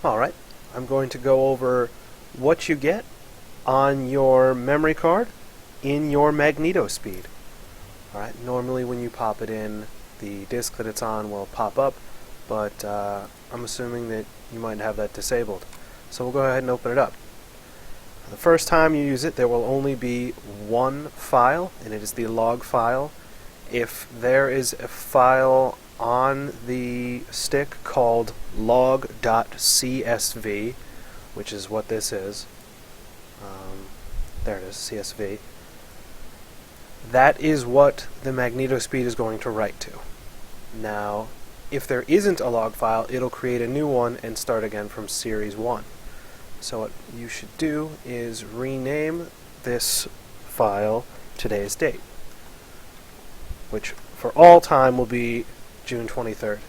Alright, I'm going to go over what you get on your memory card in your MagnetoSpeed. Alright, normally when you pop it in, the disk that it's on will pop up, but I'm assuming that you might have that disabled. So we'll go ahead and open it up. The first time you use it, there will only be one file, and it is the log file. If there is a file on the stick called log.csv, which is what this is, there it is, CSV, that is what the MagnetoSpeed is going to write to. Now, if there isn't a log file, it'll create a new one and start again from series 1. So what you should do is rename this file today's date, which for all time will be June 23rd.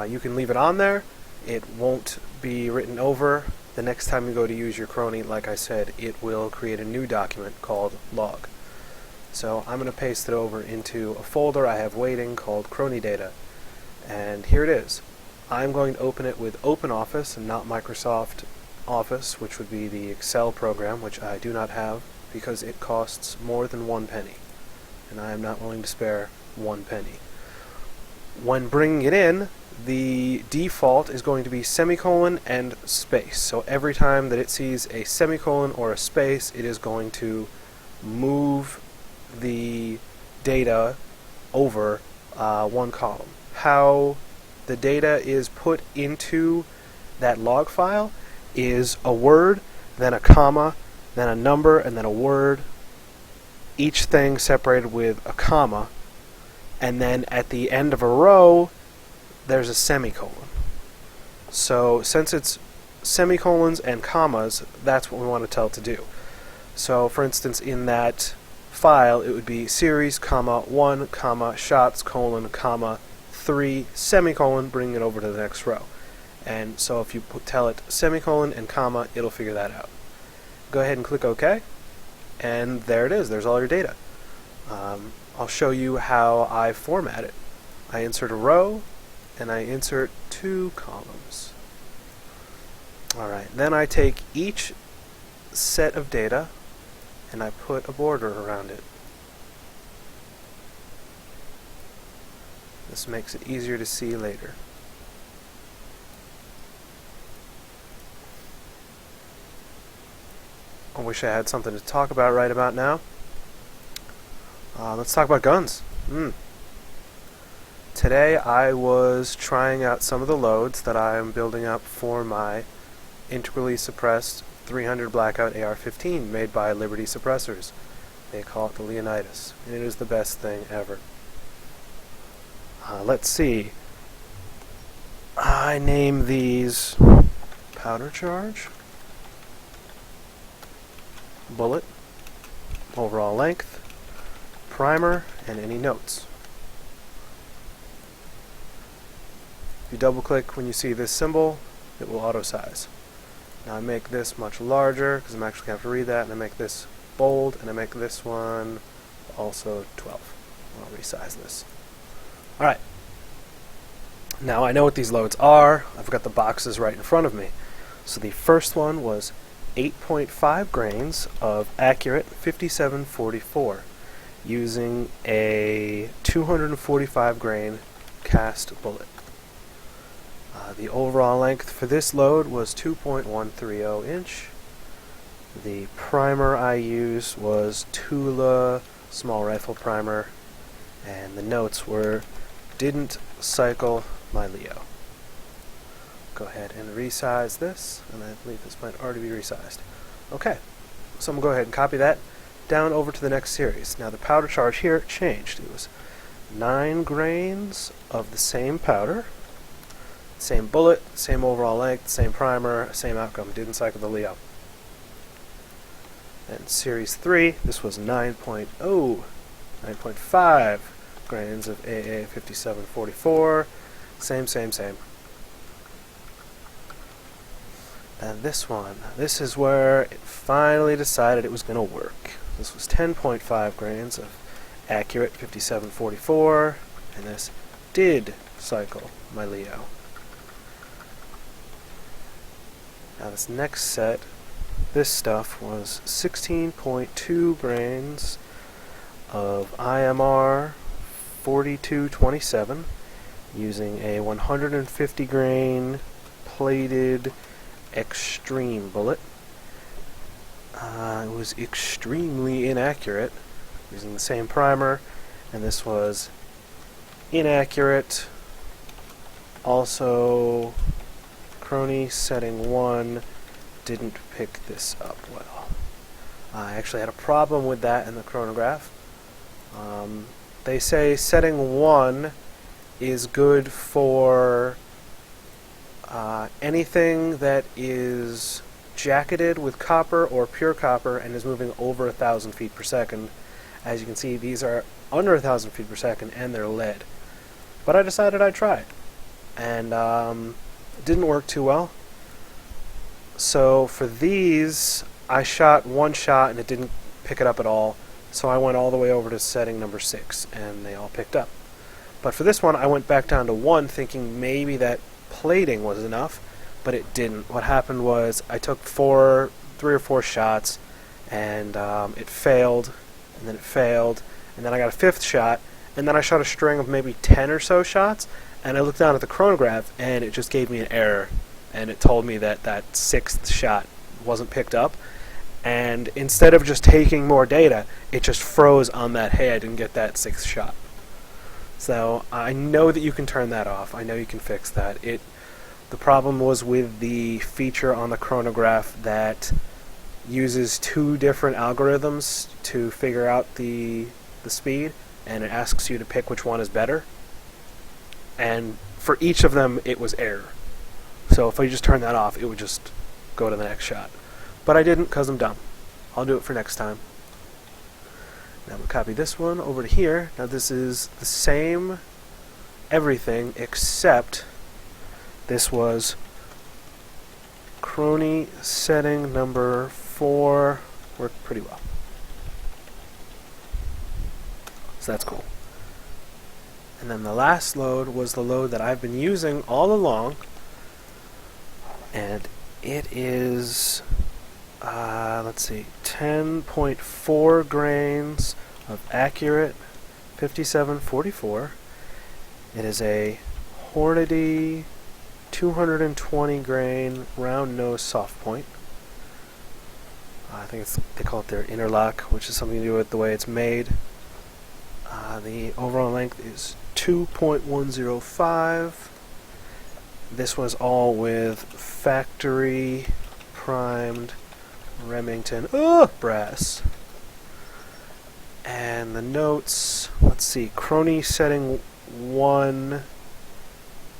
You can leave it on there. It won't be written over. The next time you go to use your Crony, like I said, it will create a new document called log. So I'm going to paste it over into a folder I have waiting called Crony Data. And here it is. I'm going to open it with Open Office and not Microsoft Office, which would be the Excel program, which I do not have because it costs more than 1 penny. And I am not willing to spare 1 penny. When bringing it in, the default is going to be semicolon and space. So every time that it sees a semicolon or a space, it is going to move the data over one column. How the data is put into that log file is a word, then a comma, then a number, and then a word, each thing separated with a comma, and then at the end of a row there's a semicolon. So since it's semicolons and commas, that's what we want to tell it to do. So for instance, in that file it would be series, comma, 1, comma, shots, colon, comma, 3, semicolon, bring it over to the next row. And so if you tell it semicolon and comma, it'll figure that out. Go ahead and click OK, and there it is. There's all your data. I'll show you how I format it. I insert a row, and I insert 2 columns. Alright, then I take each set of data and I put a border around it. This makes it easier to see later. I wish I had something to talk about right about now. Let's talk about guns. Today I was trying out some of the loads that I am building up for my integrally suppressed 300 Blackout AR-15 made by Liberty Suppressors. They call it the Leonidas, and it is the best thing ever. Let's see. I name these powder charge, bullet, overall length, primer, and any notes. If you double click when you see this symbol, it will auto size. Now I make this much larger because I'm actually going to have to read that, and I make this bold, and I make this one also 12. I'll resize this. Alright. Now I know what these loads are. I've got the boxes right in front of me. So the first one was 8.5 grains of accurate 5744 using a 245 grain cast bullet. The overall length for this load was 2.130 inch. The primer I used was Tula small rifle primer, and the notes were didn't cycle my Leo. Go ahead and resize this, and I believe this might already be resized. Okay, so I'm going to go ahead and copy that down over to the next series. Now the powder charge here changed. It was 9 grains of the same powder, same bullet, same overall length, same primer, same outcome. Didn't cycle the Leo. And series 3, this was 9.5 grains of AA 5744. Same. And this one, this is where it finally decided it was going to work. This was 10.5 grains of accurate 5744, and this did cycle my Leo. Now this next set, this stuff was 16.2 grains of IMR 4227 using a 150 grain plated extreme bullet. It was extremely inaccurate using the same primer, and this was inaccurate. Also, Crony setting 1 didn't pick this up well. I actually had a problem with that in the chronograph. They say setting 1 is good for anything that is jacketed with copper or pure copper and is moving over 1,000 feet per second. As you can see, these are under 1,000 feet per second and they're lead. But I decided I'd try it, and it didn't work too well. So for these, I shot one shot and it didn't pick it up at all, so I went all the way over to setting number 6 and they all picked up. But for this one, I went back down to 1 thinking maybe that plating was enough, but it didn't. What happened was I took 3 or 4 shots, and it failed, and then it failed, and then I got a 5th shot, and then I shot a string of maybe 10 or so shots, and I looked down at the chronograph, and it just gave me an error, and it told me that that 6th shot wasn't picked up, and instead of just taking more data, it just froze on that, hey, I didn't get that 6th shot. So I know that you can turn that off. I know you can fix that. The problem was with the feature on the chronograph that uses 2 different algorithms to figure out the speed, and it asks you to pick which one is better. And for each of them, it was error. So if I just turn that off, it would just go to the next shot. But I didn't because I'm dumb. I'll do it for next time. Now we'll copy this one over to here. Now this is the same everything except this was Crony setting number 4. Worked pretty well. So that's cool. And then the last load was the load that I've been using all along, and it is, let's see, 10.4 grains of accurate 5744. It is a Hornady 220 grain round nose soft point. I think they call it their interlock, which is something to do with the way it's made. The overall length is 2.105. This was all with factory primed Remington brass. And the notes, let's see, Crony setting 1.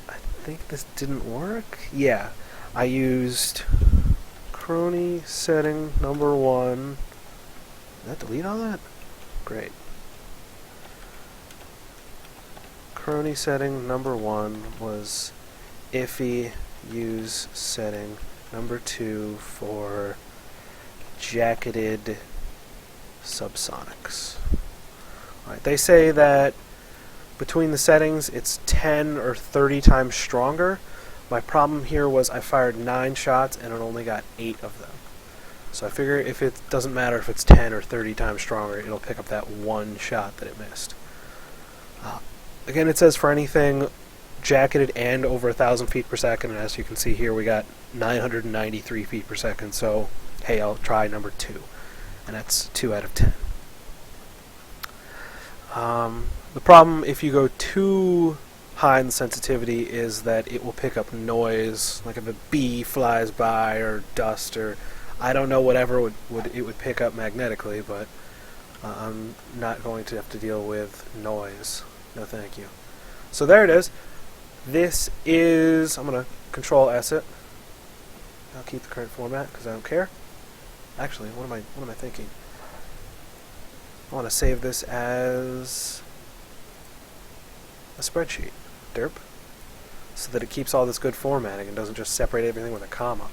I think this didn't work. Yeah, I used Crony setting number 1. Did that delete all that? Great. Crony setting number 1 was iffy. Use setting number 2 for jacketed subsonics. Alright, they say that between the settings it's 10 or 30 times stronger. My problem here was I fired 9 shots and it only got 8 of them. So I figure if it doesn't matter if it's 10 or 30 times stronger, it'll pick up that 1 shot that it missed. Again, it says for anything jacketed and over 1,000 feet per second, and as you can see here we got 993 feet per second, so hey, I'll try number 2, and that's 2 out of 10. The problem if you go too high in the sensitivity is that it will pick up noise, like if a bee flies by or dust or I don't know whatever it would pick up magnetically, but I'm not going to have to deal with noise. No thank you. So there it is. This is, I'm going to Control S it. I'll keep the current format because I don't care. Actually, what am I thinking? I want to save this as a spreadsheet. Derp. So that it keeps all this good formatting and doesn't just separate everything with a comma.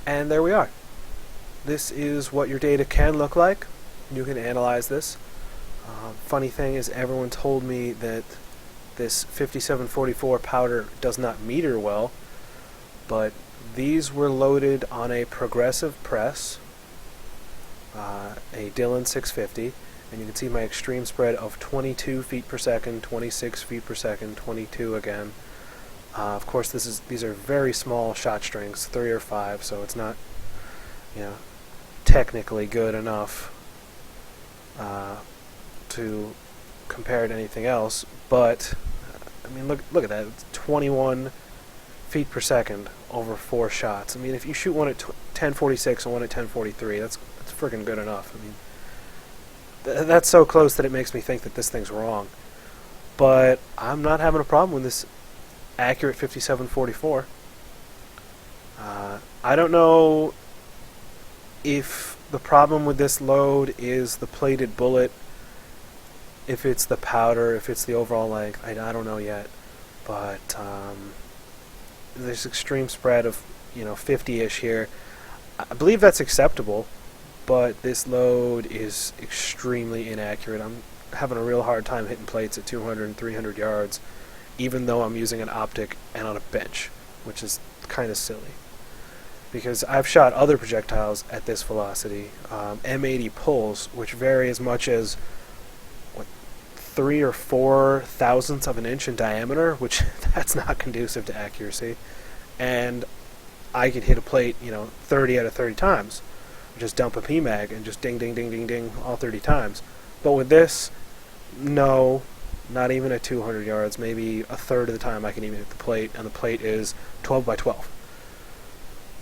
And there we are. This is what your data can look like. You can analyze this. Funny thing is, everyone told me that this 5744 powder does not meter well, but these were loaded on a progressive press, a Dillon 650, and you can see my extreme spread of 22 feet per second, 26 feet per second, 22 again. Of course, these are very small shot strings, 3 or 5, so it's not, technically good enough to compare to anything else. But I mean, look at that. It's 21 feet per second over 4 shots. I mean, if you shoot one at 1046 and one at 1043, that's freaking good enough. I mean, that's so close that it makes me think that this thing's wrong. But I'm not having a problem with this accurate 5744. I don't know if the problem with this load is the plated bullet, if it's the powder, if it's the overall length. I don't know yet. But this extreme spread of 50-ish here, I believe that's acceptable, but this load is extremely inaccurate. I'm having a real hard time hitting plates at 200 and 300 yards, even though I'm using an optic and on a bench, which is kind of silly. Because I've shot other projectiles at this velocity, M80 pulls, which vary as much as 3 or 4 thousandths of an inch in diameter, which that's not conducive to accuracy. And I could hit a plate, 30 out of 30 times. Just dump a PMag and just ding, ding, ding, ding, ding all 30 times. But with this, no, not even at 200 yards. Maybe a third of the time I can even hit the plate, and the plate is 12 by 12.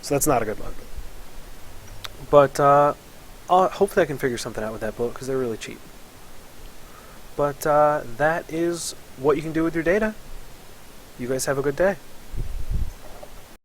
So that's not a good load. But hopefully I can figure something out with that bullet, because they're really cheap. But that is what you can do with your data. You guys have a good day.